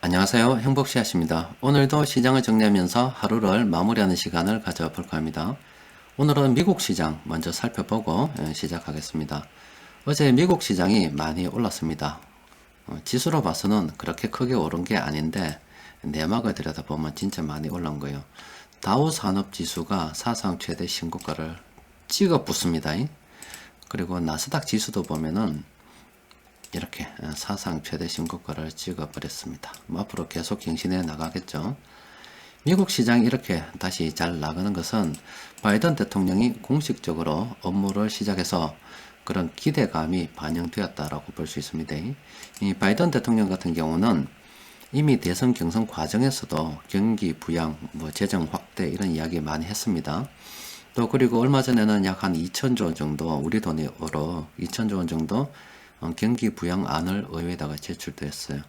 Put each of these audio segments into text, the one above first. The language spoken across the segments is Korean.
안녕하세요. 행복씨앗입니다. 오늘도 시장을 정리하면서 하루를 마무리하는 시간을 가져볼까 합니다. 오늘은 미국 시장 먼저 살펴보고 시작하겠습니다. 어제 미국 시장이 많이 올랐습니다. 지수로 봐서는 그렇게 크게 오른 게 아닌데 내막을 들여다보면 진짜 많이 올라온 거예요. 다우 산업지수가 사상 최대 신고가를 찍어 붙습니다. 그리고 나스닥 지수도 보면은 이렇게 사상 최대 신고가를 찍어버렸습니다. 앞으로 계속 갱신해 나가겠죠. 미국 시장이 이렇게 다시 잘 나가는 것은 바이든 대통령이 공식적으로 업무를 시작해서 그런 기대감이 반영되었다라고 볼 수 있습니다. 이 바이든 대통령 같은 경우는 이미 대선 경선 과정에서도 경기 부양, 재정 확대 이런 이야기 많이 했습니다. 또 그리고 얼마 전에는 약 한 2천조 원 정도 우리 돈으로 2천조 원 정도 경기 부양안을 의회에다가 제출됐어요.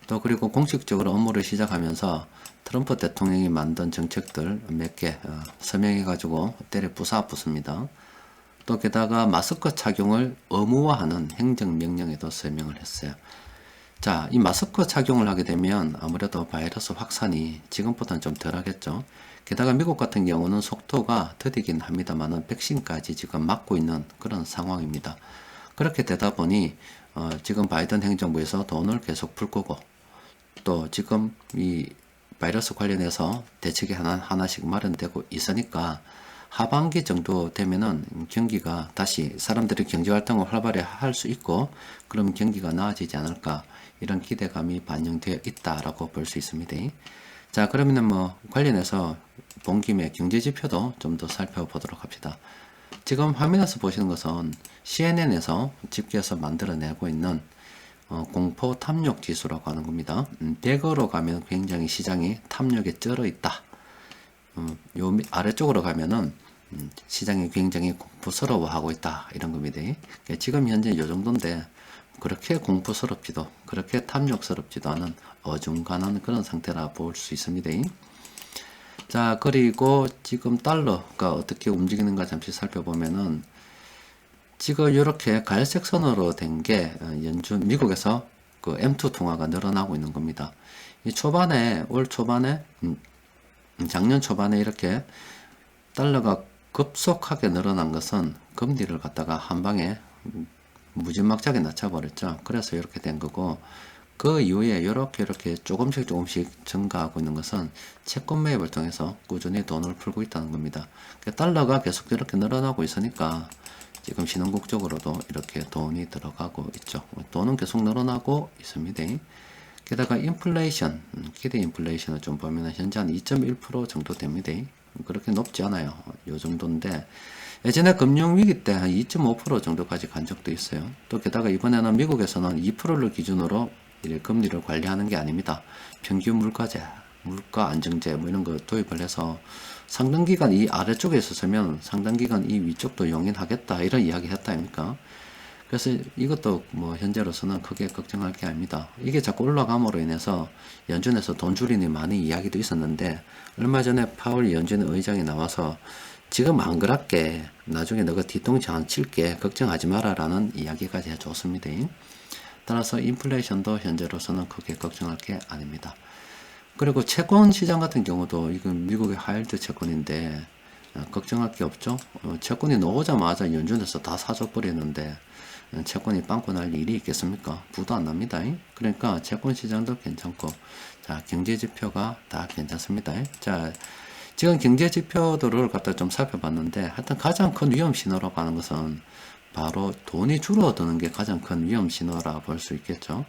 또 그리고 공식적으로 업무를 시작하면서 트럼프 대통령이 만든 정책들 몇 개 서명해가지고 때려 부숴붙습니다. 또 게다가 마스크 착용을 의무화하는 행정명령에도 서명을 했어요. 자, 이 마스크 착용을 하게 되면 아무래도 바이러스 확산이 지금보다는 좀 덜하겠죠. 게다가 미국 같은 경우는 속도가 더디긴 합니다만은 백신까지 지금 맞고 있는 그런 상황입니다. 그렇게 되다 보니 지금 바이든 행정부에서 돈을 계속 풀 거고 또 지금 이 바이러스 관련해서 대책이 하나씩 마련되고 있으니까 하반기 정도 되면은 경기가 다시 사람들이 경제활동을 활발히 할 수 있고 그럼 경기가 나아지지 않을까 이런 기대감이 반영되어 있다라고 볼 수 있습니다. 자, 그러면은 관련해서 본 김에 경제지표도 좀 더 살펴보도록 합시다. 지금 화면에서 보시는 것은 CNN에서 집계해서 만들어내고 있는 공포 탐욕 지수라고 하는 겁니다. 100으로 가면 굉장히 시장이 탐욕에 쩔어 있다. 요 아래쪽으로 가면은 시장이 굉장히 공포스러워하고 있다 이런 겁니다. 지금 현재 요 정도인데 그렇게 공포스럽지도 그렇게 탐욕스럽지도 않은 어중간한 그런 상태라 볼 수 있습니다. 자, 그리고 지금 달러가 어떻게 움직이는가 잠시 살펴보면은 지금 이렇게 갈색 선으로 된 게 미국에서 그 M2 통화가 늘어나고 있는 겁니다. 이 초반에 올 초반에 작년 초반에 이렇게 달러가 급속하게 늘어난 것은 금리를 갖다가 한 방에 무지막지하게 낮춰버렸죠. 그래서 이렇게 된 거고 그 이후에 이렇게 조금씩 증가하고 있는 것은 채권 매입을 통해서 꾸준히 돈을 풀고 있다는 겁니다. 달러가 계속 이렇게 늘어나고 있으니까 지금 신흥국적으로도 이렇게 돈이 들어가고 있죠. 돈은 계속 늘어나고 있습니다. 게다가 인플레이션, 기대 인플레이션을 좀 보면 현재 한 2.1% 정도 됩니다. 그렇게 높지 않아요. 요 정도인데 예전에 금융위기 때 한 2.5% 정도까지 간 적도 있어요. 또 게다가 이번에는 미국에서는 2%를 기준으로 금리를 관리하는 게 아닙니다. 평균 물가제, 물가 안정제 이런 거 도입을 해서 상당 기간 이 아래쪽에 있었으면 상당 기간 이 위쪽도 용인하겠다 이런 이야기 했다 아닙니까? 그래서 이것도 현재로서는 크게 걱정할 게 아닙니다. 이게 자꾸 올라감으로 인해서 연준에서 돈 줄이니 많이 이야기도 있었는데 얼마 전에 파월 연준 의장이 나와서 지금 안 그렇게 나중에 너가 뒤통수 안 칠게 걱정하지 마라 라는 이야기까지 해줬습니다. 따라서 인플레이션도 현재로서는 크게 걱정할 게 아닙니다. 그리고 채권 시장 같은 경우도 이건 미국의 하이힐드 채권인데 걱정할 게 없죠. 채권이 나오자마자 연준에서 다 사줘 버리는데 채권이 빵꾸 날 일이 있겠습니까? 부도 안 납니다. 그러니까 채권 시장도 괜찮고 자, 경제 지표가 다 괜찮습니다. 자, 지금 경제 지표들을 갖다 좀 살펴봤는데 하여튼 가장 큰 위험 신호라고 하는 것은 바로 돈이 줄어드는 게 가장 큰 위험 신호라 볼 수 있겠죠.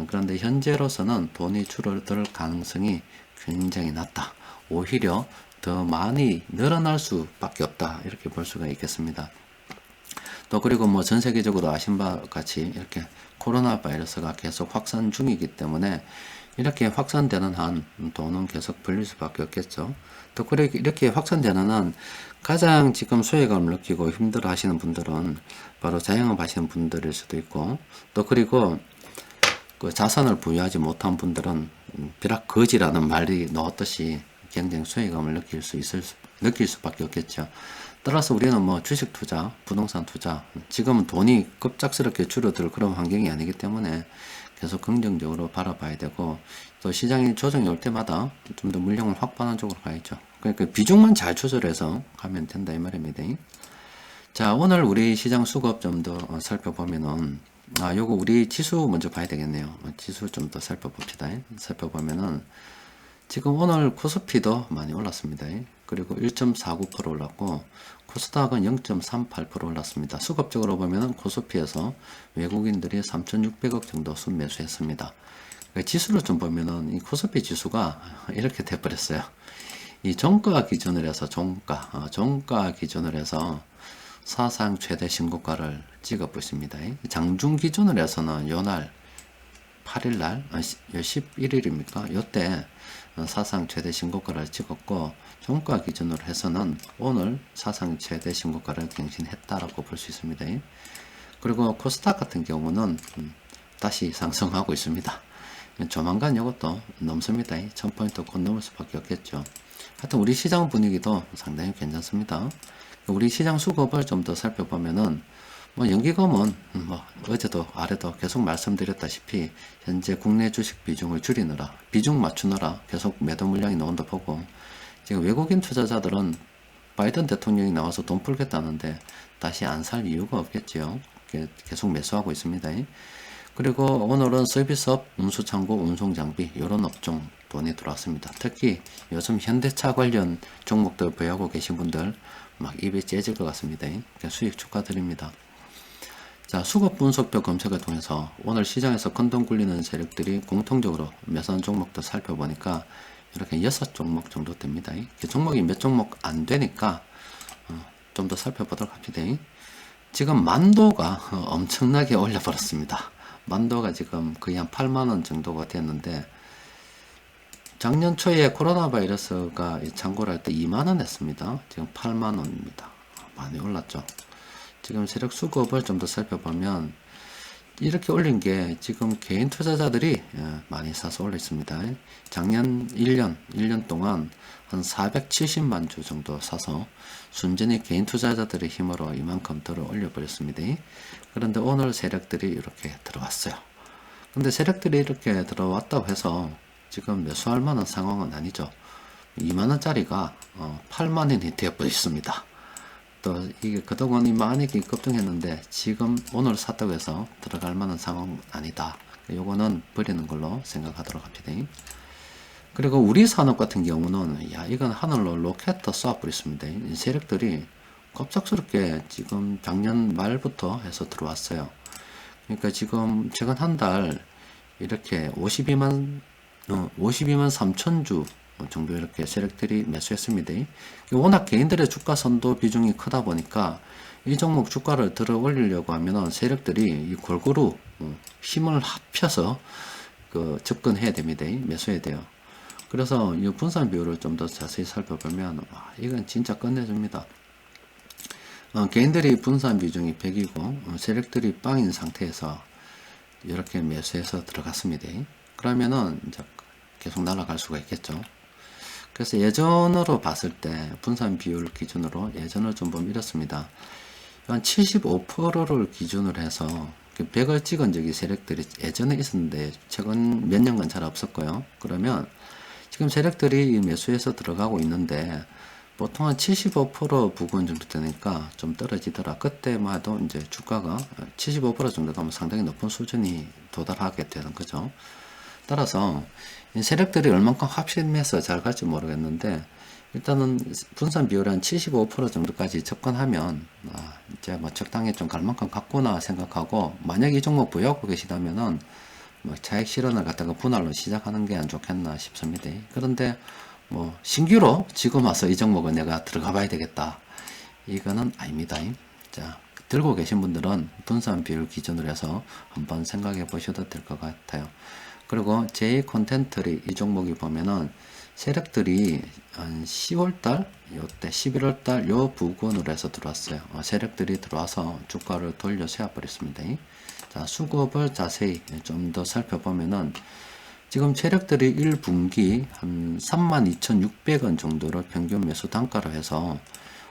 그런데 현재로서는 돈이 줄어들 가능성이 굉장히 낮다. 오히려 더 많이 늘어날 수밖에 없다. 이렇게 볼 수가 있겠습니다. 또 그리고 전 세계적으로 아신 바 같이 이렇게 코로나 바이러스가 계속 확산 중이기 때문에 이렇게 확산되는 한 돈은 계속 불릴 수밖에 없겠죠. 또 그리고 이렇게 확산되는 한 가장 지금 소외감을 느끼고 힘들어 하시는 분들은 바로 자영업 하시는 분들일 수도 있고 또 그리고 그 자산을 부여하지 못한 분들은 비락 거지라는 말이 나왔듯이 굉장히 소외감을 느낄 수밖에 없겠죠. 따라서 우리는 주식 투자, 부동산 투자, 지금은 돈이 급작스럽게 줄어들 그런 환경이 아니기 때문에 계속 긍정적으로 바라봐야 되고 또 시장이 조정이 올 때마다 좀 더 물량을 확보하는 쪽으로 가야죠. 그러니까 비중만 잘 조절해서 가면 된다 이 말입니다. 자, 오늘 우리 시장 수급 좀 더 살펴보면은, 요거 우리 지수 먼저 봐야 되겠네요. 지수 좀 더 살펴봅시다. 살펴보면은, 지금 오늘 코스피도 많이 올랐습니다. 그리고 1.49% 올랐고, 코스닥은 0.38% 올랐습니다. 수급적으로 보면은 코스피에서 외국인들이 3,600억 정도 순매수했습니다. 그러니까 지수를 좀 보면은 이 코스피 지수가 이렇게 돼버렸어요. 이 종가 기준으로 해서 종가 기준으로 해서 사상 최대 신고가를 찍어보 있습니다. 장중 기준으로 해서는 요날 8일날 11일입니까? 요때 사상 최대 신고가를 찍었고, 종가 기준으로 해서는 오늘 사상 최대 신고가를 갱신했다라고 볼 수 있습니다. 그리고 코스닥 같은 경우는 다시 상승하고 있습니다. 조만간 이것도 넘습니다. 1000포인트 곧 넘을 수밖에 없겠죠. 하여튼 우리 시장 분위기도 상당히 괜찮습니다. 우리 시장 수급을 좀 더 살펴보면은, 연기금은 어제도 아래도 계속 말씀드렸다시피 현재 국내 주식 비중을 줄이느라, 비중 맞추느라 계속 매도 물량이 나온다 보고, 지금 외국인 투자자들은 바이든 대통령이 나와서 돈 풀겠다는데 다시 안 살 이유가 없겠지요. 계속 매수하고 있습니다. 그리고 오늘은 서비스업, 운수창고, 운송장비 이런 업종 돈이 들어왔습니다. 특히 요즘 현대차 관련 종목들 보유하고 계신 분들 막 입에 째질 것 같습니다. 수익 축하드립니다. 자, 수급 분석표 검색을 통해서 오늘 시장에서 큰돈 굴리는 세력들이 공통적으로 매수한 종목도 살펴보니까 이렇게 6종목 정도 됩니다. 종목이 몇 종목 안 되니까 좀 더 살펴보도록 합니다. 지금 만도가 엄청나게 올려버렸습니다. 만도가 지금 거의 한 8만원 정도가 됐는데, 작년 초에 코로나 바이러스가 창고를 할 때 2만원 했습니다. 지금 8만원입니다. 많이 올랐죠. 지금 세력 수급을 좀 더 살펴보면 이렇게 올린 게 지금 개인 투자자들이 많이 사서 올렸습니다. 작년 1년 동안 한 470만 주 정도 사서 순전히 개인 투자자들의 힘으로 이만큼 들어 올려버렸습니다. 그런데 오늘 세력들이 이렇게 들어왔어요. 근데 세력들이 이렇게 들어왔다고 해서 지금 매수할 만한 상황은 아니죠. 2만원짜리가 8만원이 되어버려 있습니다. 또 이게 그동안 이 만익이 급등했는데 지금 오늘 샀다고 해서 들어갈 만한 상황은 아니다. 요거는 버리는 걸로 생각하도록 합니다. 그리고 우리 산업 같은 경우는 이건 하늘로 로켓 쏘아버렸습니다. 이 세력들이 갑작스럽게 지금 작년 말부터 해서 들어왔어요. 그러니까 지금 최근 한 달 이렇게 52만 3천 주 정도 이렇게 세력들이 매수했습니다. 워낙 개인들의 주가 선도 비중이 크다 보니까 이 종목 주가를 들어 올리려고 하면은 세력들이 이 골고루 힘을 합쳐서 접근해야 됩니다. 매수해야 돼요. 그래서 이 분산 비율을 좀 더 자세히 살펴보면 이건 진짜 끝내줍니다. 개인들이 분산 비중이 100이고 세력들이 빵인 상태에서 이렇게 매수해서 들어갔습니다. 그러면은 이제 계속 날아갈 수가 있겠죠. 그래서 예전으로 봤을 때 분산 비율 기준으로 예전을 좀 보면 이렇습니다. 한 75%를 기준으로 해서 100을 찍은 적이 세력들이 예전에 있었는데 최근 몇 년간 잘 없었고요. 그러면 지금 세력들이 매수해서 들어가고 있는데 보통 한 75% 부근 정도 되니까 좀 떨어지더라. 그때만 해도 이제 주가가 75% 정도 가면 상당히 높은 수준이 도달하게 되는 거죠. 따라서 세력들이 얼만큼 합심해서 잘 갈지 모르겠는데 일단은 분산 비율 한 75% 정도까지 접근하면 이제 적당히 좀 갈 만큼 갔구나 생각하고, 만약 이 종목 보유하고 계시다면은 차익 실현을 갖다가 분할로 시작하는 게 안 좋겠나 싶습니다. 그런데 신규로 지금 와서 이 종목은 내가 들어가 봐야 되겠다, 이거는 아닙니다. 자, 들고 계신 분들은 분산 비율 기준으로 해서 한번 생각해 보셔도 될 것 같아요. 그리고 제 콘텐츠리 이 종목이 보면은 세력들이 한 10월달, 요때 11월달 요 부근으로 해서 들어왔어요. 세력들이 들어와서 주가를 돌려 세워버렸습니다. 자, 수급을 자세히 좀 더 살펴보면은 지금 세력들이 1분기 한 32,600원 정도를 평균 매수 단가로 해서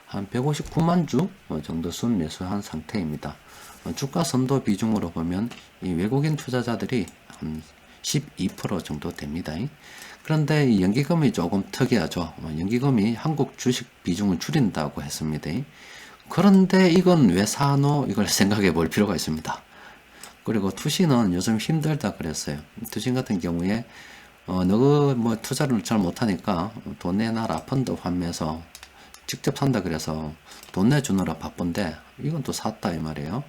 한 159만 주 정도 순 매수한 상태입니다. 주가 선도 비중으로 보면 이 외국인 투자자들이 한 12% 정도 됩니다. 그런데 이 연기금이 조금 특이하죠. 연기금이 한국 주식 비중을 줄인다고 했습니다. 그런데 이건 왜 사노? 이걸 생각해 볼 필요가 있습니다. 그리고 투신은 요즘 힘들다 그랬어요. 투신 같은 경우에 너가 뭐 투자를 잘 못하니까 돈 내놔라 펀드 판매해서 직접 산다 그래서 돈 내주느라 바쁜데 이건 또 샀다 이 말이에요.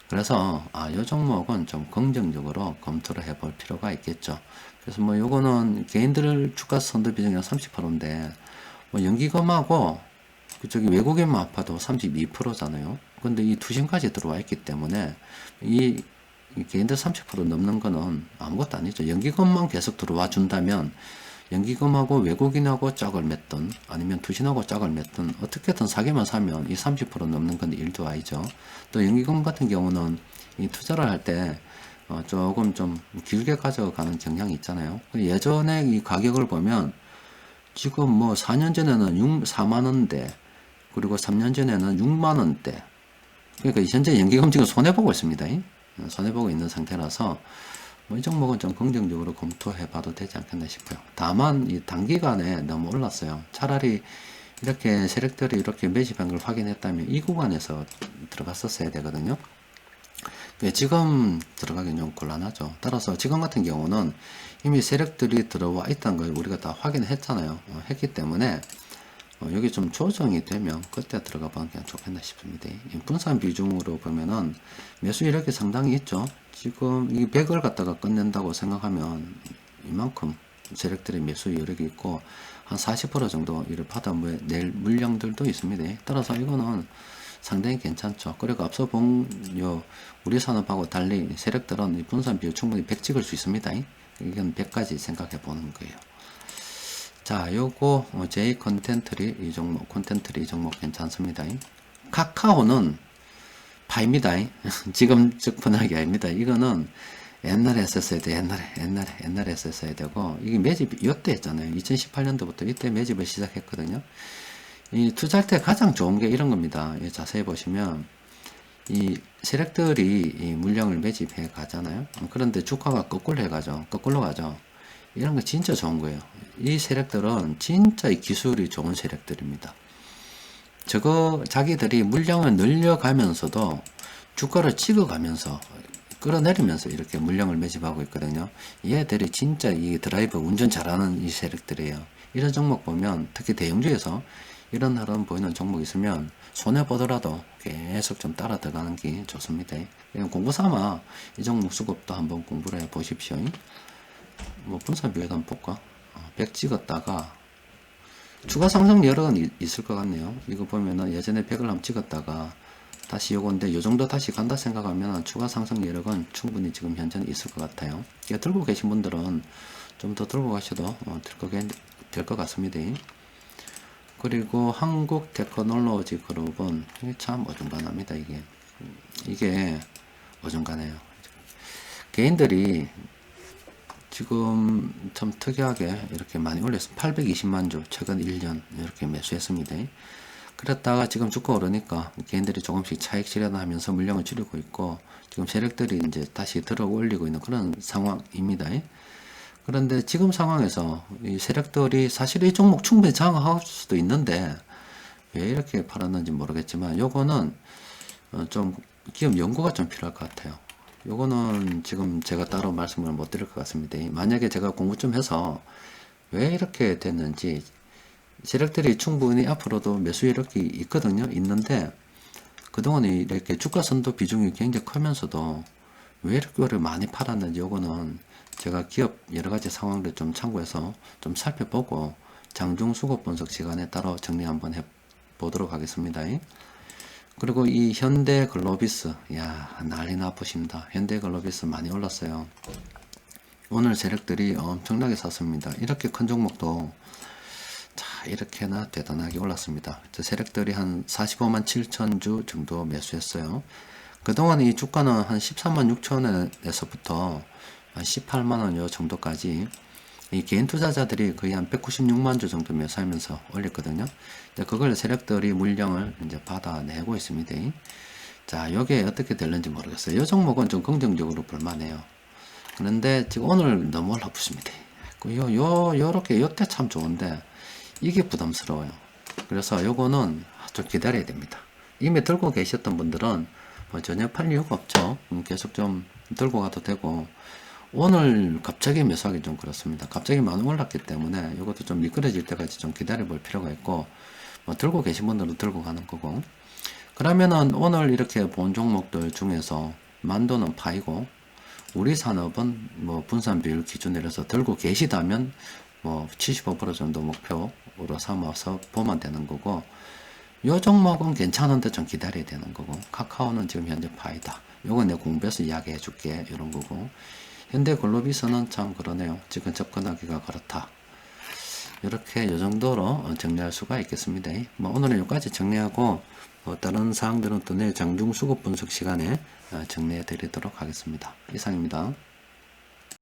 그래서 이 종목은 좀 긍정적으로 검토를 해볼 필요가 있겠죠. 그래서 뭐 요거는 개인들 주가 선도 비중이 30%인데 뭐 연기금하고 그쪽이 외국인만 아파도 32%잖아요. 근데 이 투신까지 들어와 있기 때문에 이 개인들 30% 넘는 거는 아무것도 아니죠. 연기금만 계속 들어와 준다면 연기금하고 외국인하고 짝을 맺든 아니면 투신하고 짝을 맺든 어떻게든 사기만 사면 이 30% 넘는 건 일도 아니죠. 또 연기금 같은 경우는 이 투자를 할 때 조금 좀 길게 가져가는 경향이 있잖아요. 예전에 이 가격을 보면 지금 뭐 4년 전에는 4만 원대 그리고 3년 전에는 6만 원대. 그러니까 현재 연기금 지금 손해보고 있습니다. 손해보고 있는 상태라서 뭐 이 종목은 좀 긍정적으로 검토해 봐도 되지 않겠나 싶어요. 다만 이 단기간에 너무 올랐어요. 차라리 이렇게 세력들이 이렇게 매집한 걸 확인했다면 이 구간에서 들어갔었어야 되거든요. 지금 들어가긴 좀 곤란하죠. 따라서 지금 같은 경우는 이미 세력들이 들어와 있다는 걸 우리가 다 확인했잖아요. 했기 때문에 여기 좀 조정이 되면 그때 들어가 보는 게 좋겠나 싶습니다. 분산 비중으로 보면은 매수 이력이 상당히 있죠. 지금 이 100을 갖다가 끝낸다고 생각하면 이만큼 세력들의 매수 이력이 있고 한 40% 정도 이를 받아낼 물량들도 있습니다. 따라서 이거는 상당히 괜찮죠. 그리고 앞서 본 우리 산업하고 달리 세력들은 이 분산 비율 충분히 100 찍을 수 있습니다. 이건 100까지 생각해 보는 거예요. 자, 요거 J 컨텐트리 이 종목 괜찮습니다. 카카오는 파입니다. 지금 적분하기 아닙니다. 이거는 옛날에 했었어야 돼. 옛날에 했었어야 되고 이게 매집이 이때 했잖아요. 2018년도부터 이때 매집을 시작했거든요. 이 투자할 때 가장 좋은 게 이런 겁니다. 자세히 보시면 이 세력들이 이 물량을 매집해 가잖아요. 그런데 주가가 거꾸로 가죠. 이런 거 진짜 좋은 거예요. 이 세력들은 진짜 이 기술이 좋은 세력들입니다. 자기들이 물량을 늘려가면서도 주가를 찍어가면서 끌어내리면서 이렇게 물량을 매집하고 있거든요. 얘들이 진짜 이 드라이버 운전 잘하는 이 세력들이에요. 이런 종목 보면 특히 대형주에서 이런 흐름 보이는 종목 있으면 손해보더라도 계속 좀 따라 들어가는 게 좋습니다. 공부 삼아 이 종목 수급도 한번 공부를 해 보십시오. 뭐 분산 비율도 한번 볼까? 100 찍었다가 추가 상승 여러 건 있을 것 같네요. 이거 보면은 예전에 100을 한번 찍었다가 다시 요건데 요 정도 다시 간다 생각하면 추가 상승 여러 건 충분히 지금 현재는 있을 것 같아요. 들고 계신 분들은 좀 더 들고 가셔도 될 것 같습니다. 그리고 한국 테크놀로지 그룹은 참 어중간합니다. 이게 어중간해요. 개인들이 지금 참 특이하게 이렇게 많이 올렸습니다. 820만 주 최근 1년 이렇게 매수했습니다. 그랬다가 지금 주가 오르니까 개인들이 조금씩 차익 실현하면서 물량을 줄이고 있고 지금 세력들이 이제 다시 들어 올리고 있는 그런 상황입니다. 그런데 지금 상황에서 이 세력들이 사실 이 종목 충분히 장악할 수도 있는데 왜 이렇게 팔았는지 모르겠지만 요거는 좀 기업 연구가 좀 필요할 것 같아요. 요거는 지금 제가 따로 말씀을 못 드릴 것 같습니다. 만약에 제가 공부 좀 해서 왜 이렇게 됐는지 세력들이 충분히 앞으로도 매수 이력이 있거든요. 있는데 그동안 이렇게 주가 선도 비중이 굉장히 크면서도 왜 이렇게 많이 팔았는지 요거는 제가 기업 여러 가지 상황을 좀 참고해서 좀 살펴보고 장중 수급 분석 시간에 따로 정리 한번 해 보도록 하겠습니다. 그리고 이 현대글로비스, 난리 나쁘십니다. 현대글로비스 많이 올랐어요. 오늘 세력들이 엄청나게 샀습니다. 이렇게 큰 종목도 이렇게나 대단하게 올랐습니다. 세력들이 한 45만 7천 주 정도 매수했어요. 그동안 이 주가는 한 13만 6천원에서부터 한 18만 원 요 정도까지 이 개인 투자자들이 거의 한 196만 주 정도 매수하면서 올렸거든요. 그걸 세력들이 물량을 이제 받아내고 있습니다. 자, 요게 어떻게 될는지 모르겠어요. 이 종목은 좀 긍정적으로 볼만해요. 그런데 지금 오늘 너무 올라붙습니다. 요렇게 요때 참 좋은데 이게 부담스러워요. 그래서 요거는 좀 기다려야 됩니다. 이미 들고 계셨던 분들은 뭐 전혀 팔 이유가 없죠. 계속 좀 들고 가도 되고, 오늘 갑자기 매수하기 좀 그렇습니다. 갑자기 많이 올랐기 때문에 이것도 좀 미끄러질 때까지 좀 기다려 볼 필요가 있고, 뭐 들고 계신 분들은 들고 가는 거고. 그러면은 오늘 이렇게 본 종목들 중에서 만도는 파이고, 우리 산업은 뭐 분산 비율 기준으로 해서 들고 계시다면 뭐 75% 정도 목표로 삼아서 보면 되는 거고, 요 종목은 괜찮은데 좀 기다려야 되는 거고, 카카오는 지금 현재 파이다. 요건 내가 공부해서 이야기해 줄게. 이런 거고, 현대글로비스는 참 그러네요. 지금 접근하기가 그렇다. 이렇게 요 정도로 정리할 수가 있겠습니다. 뭐 오늘은 여기까지 정리하고, 다른 사항들은 또 내일 장중수급 분석 시간에 정리해 드리도록 하겠습니다. 이상입니다.